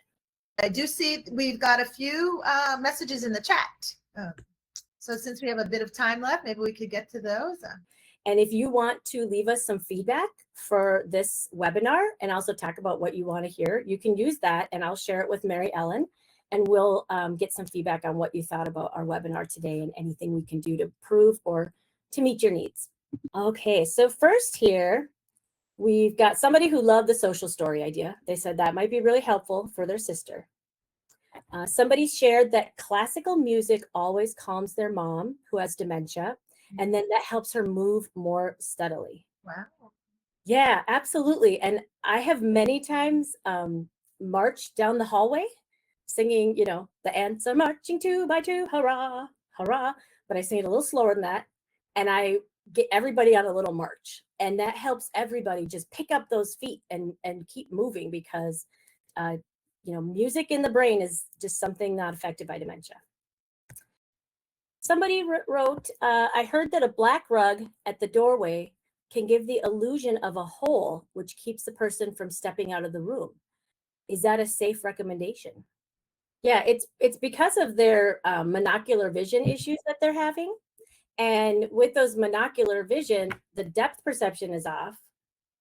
I do see we've got a few messages in the chat. So since we have a bit of time left, maybe we could get to those. And if you want to leave us some feedback for this webinar and also talk about what you want to hear, you can use that, and I'll share it with Mary Ellen, and we'll get some feedback on what you thought about our webinar today and anything we can do to improve or to meet your needs. Okay, so first here, we've got somebody who loved the social story idea. They said that might be really helpful for their sister. Somebody shared that classical music always calms their mom who has dementia, and then that helps her move more steadily. Wow. Yeah, absolutely. And I have many times marched down the hallway singing, the ants are marching 2 by 2, hurrah, hurrah. But I sing it a little slower than that. And I get everybody on a little march. And that helps everybody just pick up those feet and keep moving, because, music in the brain is just something not affected by dementia. Somebody wrote, I heard that a black rug at the doorway can give the illusion of a hole, which keeps the person from stepping out of the room. Is that a safe recommendation? Yeah, it's because of their monocular vision issues that they're having. And with those monocular vision, the depth perception is off.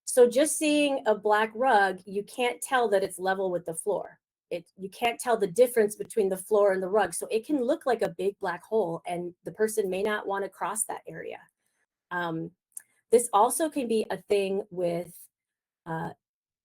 So just seeing a black rug, you can't tell that it's level with the floor. You can't tell the difference between the floor and the rug. So it can look like a big black hole, and the person may not want to cross that area. This also can be a thing with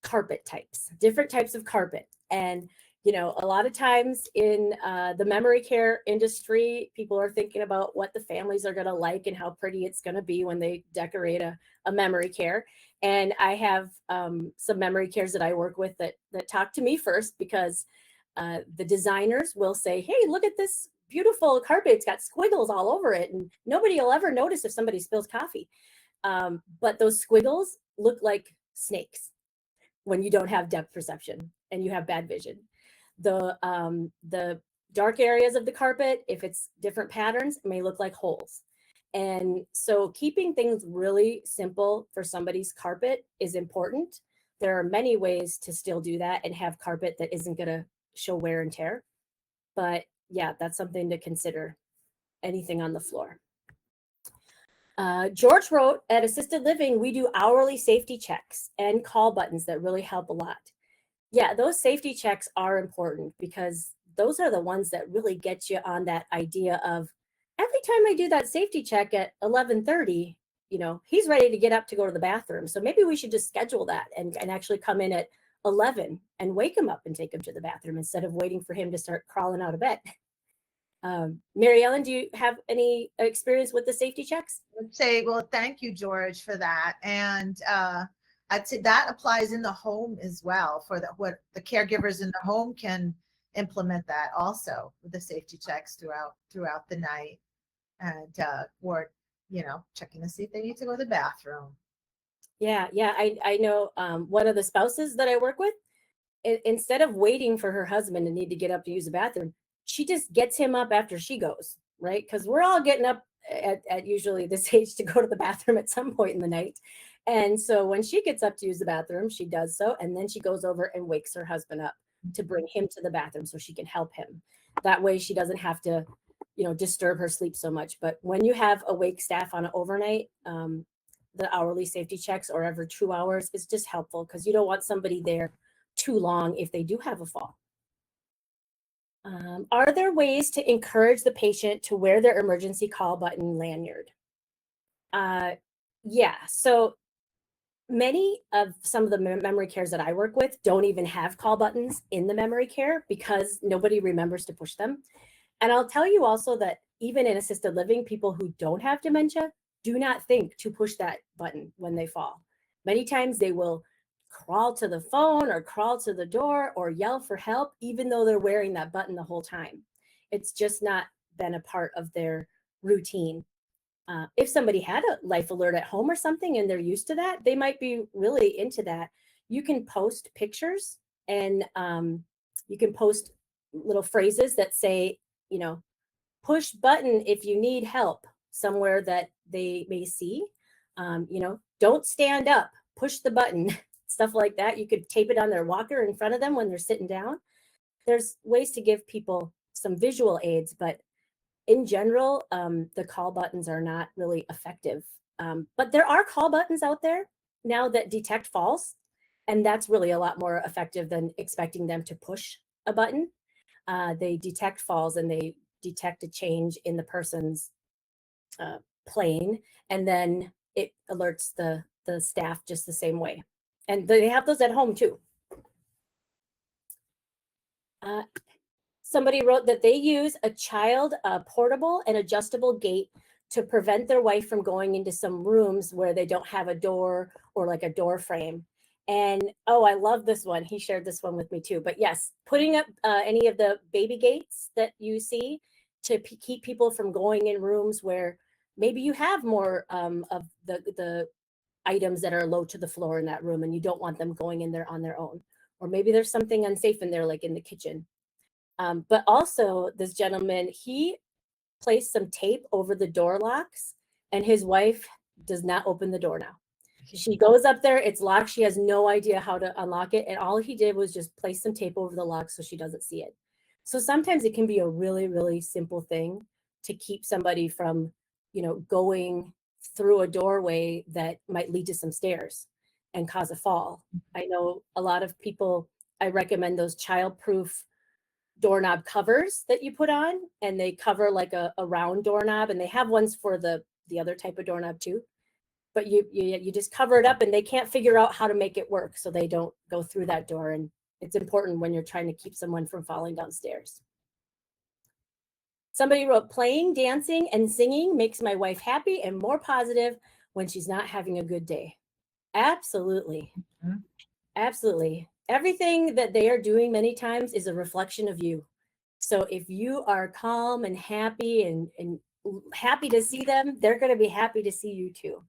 carpet types, different types of carpet. And, a lot of times in the memory care industry, people are thinking about what the families are going to like and how pretty it's going to be when they decorate a memory care. And I have some memory cares that I work with that talk to me first, because the designers will say, hey, look at this beautiful carpet. It's got squiggles all over it. And nobody will ever notice if somebody spills coffee. But those squiggles look like snakes when you don't have depth perception and you have bad vision. The dark areas of the carpet, if it's different patterns, may look like holes. And so keeping things really simple for somebody's carpet is important. There are many ways to still do that and have carpet that isn't going to show wear and tear. But yeah, that's something to consider. Anything on the floor. George wrote, at assisted living, we do hourly safety checks and call buttons that really help a lot. Yeah, those safety checks are important, because those are the ones that really get you on that idea of, every time I do that safety check at 11:30, he's ready to get up to go to the bathroom. So maybe we should just schedule that and actually come in at 11 and wake him up and take him to the bathroom instead of waiting for him to start crawling out of bed. Mary Ellen, do you have any experience with the safety checks? I'd say, well, thank you, George, for that. And I'd say that applies in the home as well, for what the caregivers in the home can implement that also with the safety checks throughout the night, and or checking to see if they need to go to the bathroom. Yeah, I know one of the spouses that I work with, instead of waiting for her husband to need to get up to use the bathroom, she just gets him up after she goes, right? Because we're all getting up at usually this age to go to the bathroom at some point in the night. And so when she gets up to use the bathroom, she does so. And then she goes over and wakes her husband up to bring him to the bathroom so she can help him. That way she doesn't have to, disturb her sleep so much. But when you have awake staff on an overnight, the hourly safety checks or every 2 hours is just helpful, because you don't want somebody there too long if they do have a fall. Are there ways to encourage the patient to wear their emergency call button lanyard? Yeah, so many of some of the memory cares that I work with don't even have call buttons in the memory care because nobody remembers to push them. And I'll tell you also that even in assisted living, people who don't have dementia do not think to push that button when they fall. Many times they will crawl to the phone or crawl to the door or yell for help, even though they're wearing that button the whole time. It's just not been a part of their routine. If somebody had a life alert at home or something and they're used to that, they might be really into that. You can post pictures and you can post little phrases that say, push button if you need help, somewhere that they may see. Don't stand up, push the button, stuff like that. You could tape it on their walker in front of them when they're sitting down. There's ways to give people some visual aids, but in general, the call buttons are not really effective. But there are call buttons out there now that detect falls, and that's really a lot more effective than expecting them to push a button. They detect falls and they detect a change in the person's plane, and then it alerts the staff just the same way. And they have those at home too. Somebody wrote that they use a child portable and adjustable gate to prevent their wife from going into some rooms where they don't have a door or like a door frame. And oh, I love this one. He shared this one with me too. But yes, putting up any of the baby gates that you see to keep people from going in rooms where maybe you have more of the items that are low to the floor in that room and you don't want them going in there on their own. Or maybe there's something unsafe in there, like in the kitchen. But also this gentleman, he placed some tape over the door locks and his wife does not open the door now. She goes up there, it's locked. She has no idea how to unlock it. And all he did was just place some tape over the lock so she doesn't see it. So sometimes it can be a really, really simple thing to keep somebody from, going through a doorway that might lead to some stairs and cause a fall. I know a lot of people, I recommend those child-proof doorknob covers that you put on, and they cover like a round doorknob, and they have ones for the other type of doorknob too. but you just cover it up and they can't figure out how to make it work, so they don't go through that door. And it's important when you're trying to keep someone from falling downstairs. Somebody wrote, playing, dancing, and singing makes my wife happy and more positive when she's not having a good day. Absolutely. Mm-hmm. Absolutely. Everything that they are doing many times is a reflection of you. So if you are calm and happy and happy to see them, they're going to be happy to see you too.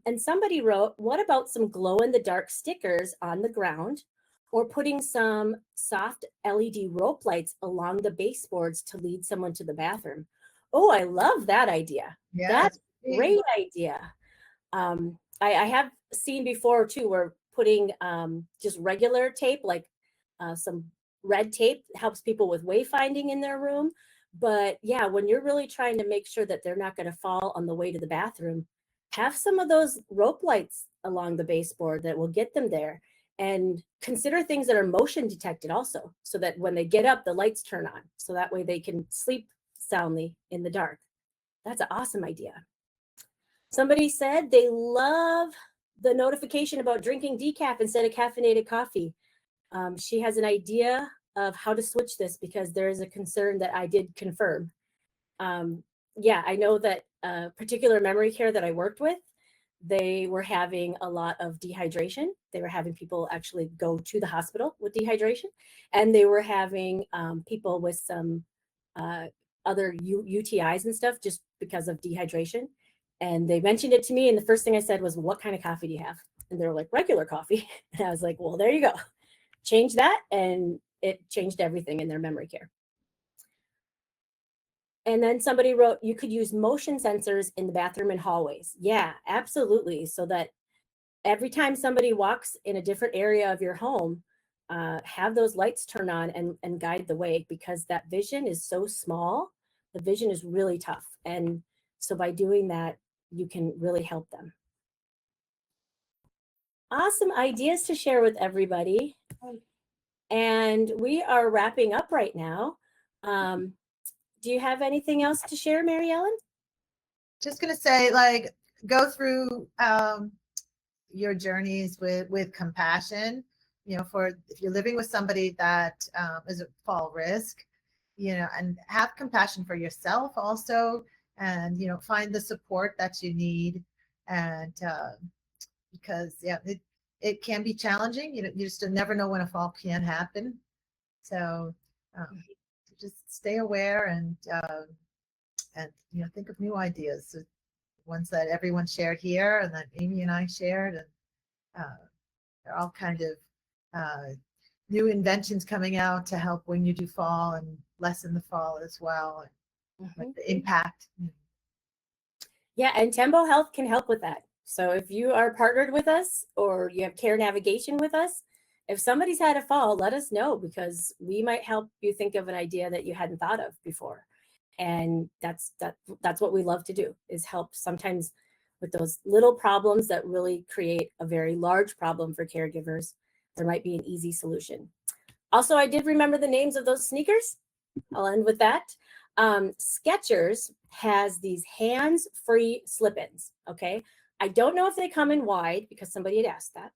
And somebody wrote, what about some glow-in-the-dark stickers on the ground, or putting some soft LED rope lights along the baseboards to lead someone to the bathroom? Oh, I love that idea. Yeah, That's a great idea. I have seen before too, where putting just regular tape, like some red tape, helps people with wayfinding in their room. But yeah, when you're really trying to make sure that they're not going to fall on the way to the bathroom, have some of those rope lights along the baseboard that will get them there. And consider things that are motion detected also, so that when they get up, the lights turn on. So that way they can sleep soundly in the dark. That's an awesome idea. Somebody said they love the notification about drinking decaf instead of caffeinated coffee. She has an idea of how to switch this because there is a concern that I did confirm. Yeah, I know that particular memory care that I worked with, they were having a lot of dehydration. They were having people actually go to the hospital with dehydration, and they were having people with some other UTIs and stuff just because of dehydration. And they mentioned it to me, and the first thing I said was, what kind of coffee do you have? And they were like, regular coffee. And I was like, well, there you go. Change that, and it changed everything in their memory care. And then somebody wrote, you could use motion sensors in the bathroom and hallways. Yeah, absolutely. So that every time somebody walks in a different area of your home, have those lights turn on and guide the way, because that vision is so small. The vision is really tough. And so by doing that, you can really help them. Awesome ideas to share with everybody. And we are wrapping up right now. Do you have anything else to share, Mary Ellen? Just gonna say, like, go through your journeys with compassion. You know, for if you're living with somebody that is at fall risk, you know, and have compassion for yourself also, and you know, find the support that you need, and because yeah, it can be challenging. You know, you just never know when a fall can happen. So just stay aware and you know, think of new ideas. So ones that everyone shared here and that Amy and I shared, and they're all kind of new inventions coming out to help when you do fall and lessen the fall as well, and like the impact. Yeah, and Tembo Health can help with that. So if you are partnered with us or you have Care Navigation with us, if somebody's had a fall, let us know, because we might help you think of an idea that you hadn't thought of before. And that's what we love to do, is help sometimes with those little problems that really create a very large problem for caregivers. There might be an easy solution. Also, I did remember the names of those sneakers. I'll end with that. Skechers has these hands-free slip-ins, okay? I don't know if they come in wide, because somebody had asked that.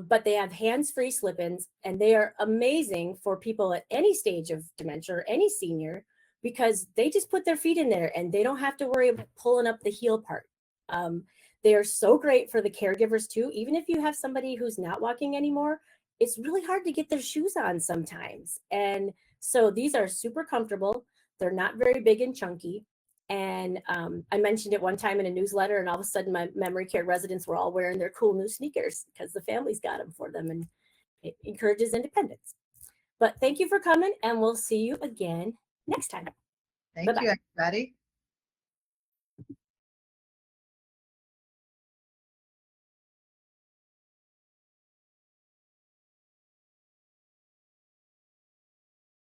But they have hands-free slip-ins, and they are amazing for people at any stage of dementia or any senior, because they just put their feet in there and they don't have to worry about pulling up the heel part. They are so great for the caregivers too. Even if you have somebody who's not walking anymore, it's really hard to get their shoes on sometimes. And so these are super comfortable. They're not very big and chunky. And I mentioned it one time in a newsletter, and all of a sudden my memory care residents were all wearing their cool new sneakers because the families got them for them, and it encourages independence. But thank you for coming, and we'll see you again next time. Thank Bye-bye. you, everybody.